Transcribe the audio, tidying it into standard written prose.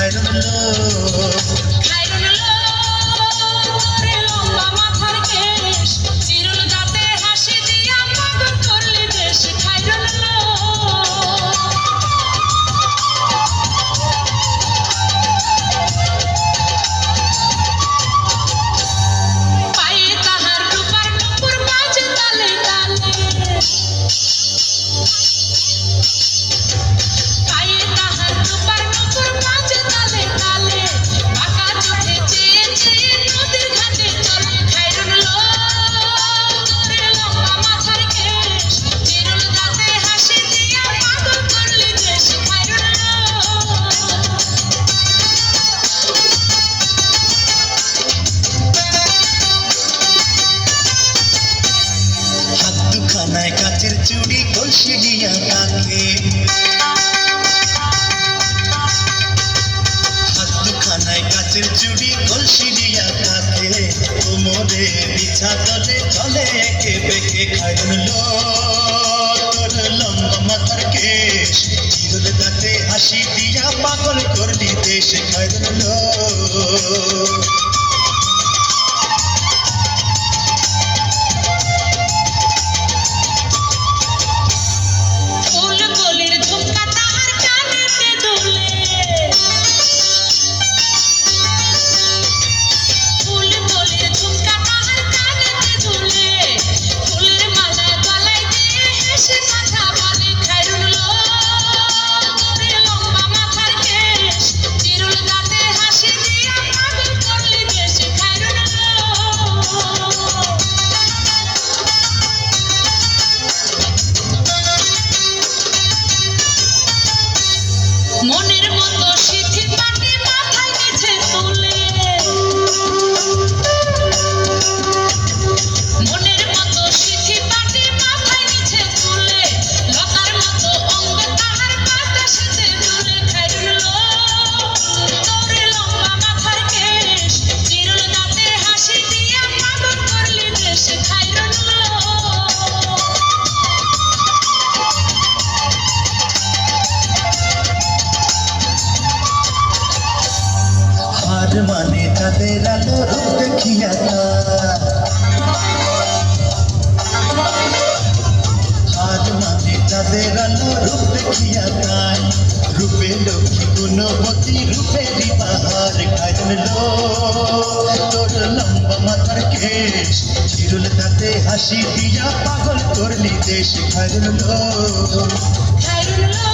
খায়রুল লোক। খায়রুল লোক রে লম্বা মাথার কেশ, চিরুল দাঁতে হাসি দিয়া পাগল করলি দেশ। খায়রুল লোক পায়ে তাহার রূপার নূপুর বাজে তালে তালে, পায়ে তাহার রূপার নূপুর বাজে তালে তালে, বাঁকা চোখে চেয়ে চেয়ে নদীর ঘাটে চলে। খায়রুল লোক রে লম্বা মাথার কেশ, চিরুল দাঁতে হাসি দিয়া পাগল করলি দেশ। খায়রুল লোক হাত দুখানায় কাচের চুড়ি কলসি দিয়া কাকে, হাত দুখানায় কাচের চুড়ি কলসি দিয়া কাকে, কোমরে বিছা তলে চলে একে বেঁকে। খায়রুল লোক তোর লম্বা মাথার কেশ, চিরুল দাঁতে হাসি দিয়া পাগল করলি দেশ। খায়রুল লোক ফুল কলির ঝুমকা তাহার কানেতে দুলে, ফুল কলির ঝুমকা তাহার কানেতে দুলে, ফুলের মালা গলায় দিয়ে হেসে কথা বলে। খায়রুল লোক রে লম্বা মাথার কেশ, চিরুল দাঁতে হাসি দিয়া পাগল করলি দেশ। খায়রুল লোক মনের মতো সিঁথি পাটি মাথায় নিচে তুলে, মনের মতো সিঁথি পাটি মাথায় নিচে তুলে, লতার মতো অঙ্গ তাহার বাতাসেতে দুলে। খায়রুল লোক তোরে লম্বা মাথার কেশ, চিরুল দাঁতে হাসি দিয়া পাগল করলি দেশ। খায়রুল লোক হার মানে তাদের আলো রূপ দেখিয়া তার, হার মানে তাদের আলো রূপ দেখিয়া তার, রূপে লক্ষ্মী গুণবতী রূপেরই বাহার। খায়রুল লোক তোর লম্বা মাথার কেশ, চিরুল দাঁতে হাসি দিয়া পাগল করলি দেশ। খায়রুল লোক খায়রুল লোক